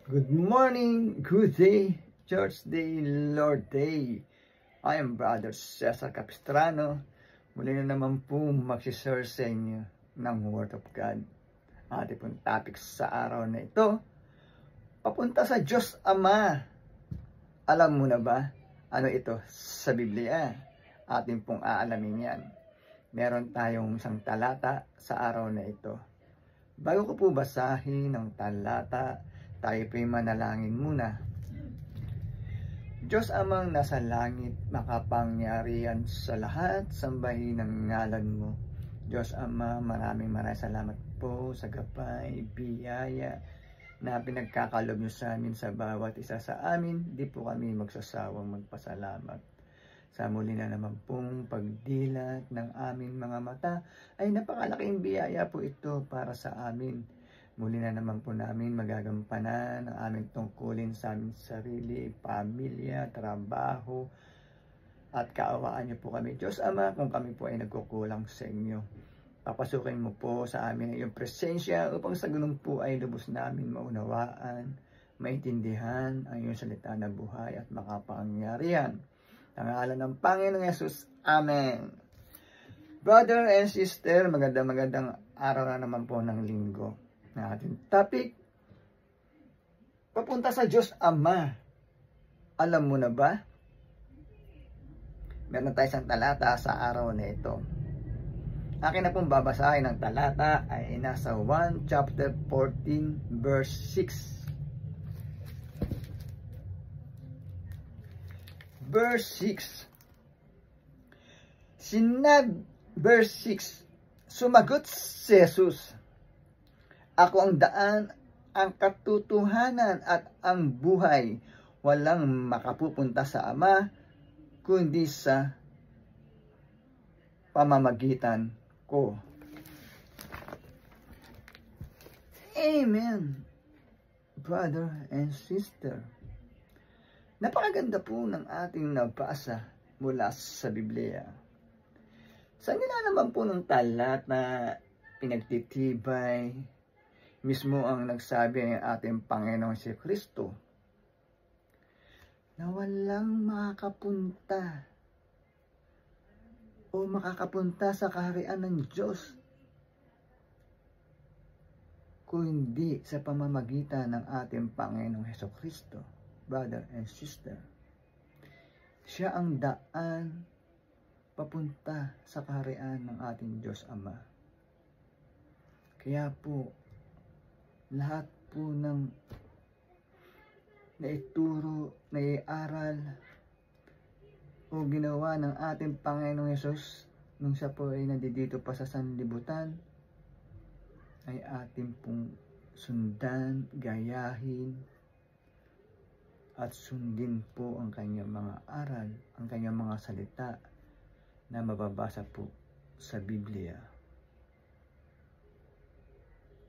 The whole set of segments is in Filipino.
Good morning, good day, Church Day, Lord Day. I am Brother Cesar Capistrano. Muli na naman po magsishare sa inyo ng Word of God. Ating pong topic sa araw na ito, papunta sa Diyos Ama. Alam mo na ba ano ito sa Biblia? Ating pong aalamin yan. Meron tayong isang talata sa araw na ito. Bago ko po basahin ang talata, tayo po'y manalangin muna. Diyos Amang nasa langit, makapangyarihan sa lahat, sambahin ang ngalan mo. Diyos Ama, maraming salamat po sa gabay, biyaya na pinagkakalob niyo sa amin sa bawat isa sa amin. Di po kami magsasawang magpasalamat. Sa muli na naman pong pagdilat ng aming mga mata, ay napakalaking biyaya po ito para sa amin. Muli na naman po namin magagampanan ang aming tungkulin sa aming sarili, pamilya, trabaho, at kaawaan niyo po kami. Diyos Ama, kung kami po ay nagkukulang sa inyo, papasukin mo po sa amin ang iyong presensya upang sa ganun po ay lubos namin maunawaan, maintindihan ang iyong salita na buhay at makapangyarihan. Sa ngalan ng Panginoong Yesus, Amen. Brother and sister, magandang araw na naman po ng linggo. Na ating topic, papunta sa Diyos Ama. Alam mo na ba? Meron tayo isang talata sa araw na ito. Akin na pong babasahin ng talata ay nasa 1 chapter 14 verse 6. Verse 6. Verse 6. Sumagot si Jesus, ako ang daan, ang katotohanan at ang buhay. Walang makapupunta sa Ama kundi sa pamamagitan ko. Amen, brother and sister. Napakaganda po ng ating nabasa mula sa Biblia. Sa nila naman po ng talata, pinagtitibay mismo ang nagsabi ng ating Panginoong si Kristo na walang makakapunta o makakapunta sa kaharian ng Diyos kung hindi sa pamamagitan ng ating Panginoong Hesus Kristo. Brother and sister, siya ang daan papunta sa kaharian ng ating Diyos Ama. Kaya po, lahat po ng naituro, naiaral o ginawa ng ating Panginoong Yesus nung siya po ay nandito pa sa sanlibutan ay ating pong sundan, gayahin at sundin po ang kanyang mga aral, ang kanyang mga salita na mababasa po sa Biblia.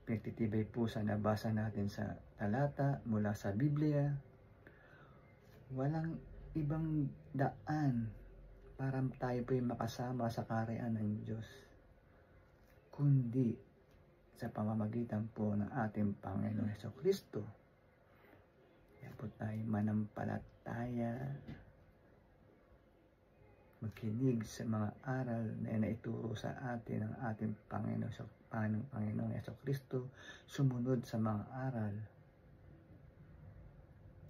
Pinagtitibay po sa nabasa natin sa talata mula sa Biblia. Walang ibang daan para tayo po ay makasama sa kaharian ng Diyos kundi sa pamamagitan po ng ating Panginoong Hesus Kristo. Kaya po tayo manampalataya, makinig sa mga aral na naituro sa atin ng ating Panginoong Hesus Kristo, sumunod sa mga aral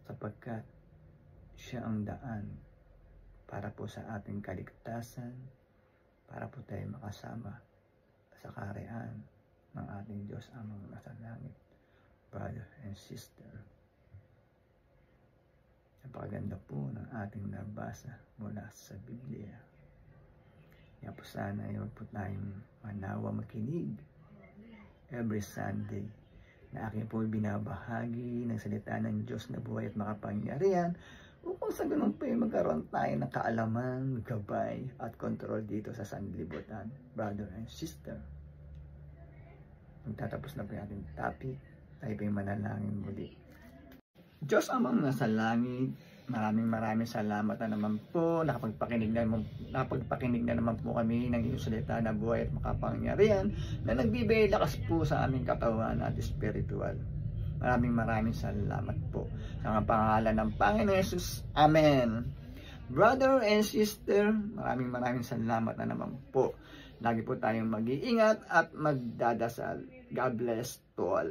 sapagkat siya ang daan para po sa ating kaligtasan, para po tayo makasama sa kaharian ng ating Diyos Amang nasa langit. Brother and sister, napakaganda po ng ating nabasa mula sa Biblia. Kaya po sana ay huwag po tayong manawa makinig every Sunday na aking po binabahagi ng salita ng Diyos na buhay at makapangyarihan upang sa ganun po ay magkaroon tayo ng kaalaman, gabay at kontrol dito sa sanlibutan. Brother and sister, magtatapos na po yung ating topic. Tayo po yung manalangin muli. Diyos Amang nasa langit, maraming salamat na naman po. Nakapagpakinig na naman po kami ng iyong salita na buhay at makapangyarihan na nagbibigay lakas po sa aming katawan at espiritual. Maraming salamat po. Sa pangalan ng Panginoon Yesus. Amen. Brother and sister, maraming salamat na naman po. Lagi po tayong mag-iingat at magdadasal. God bless to all.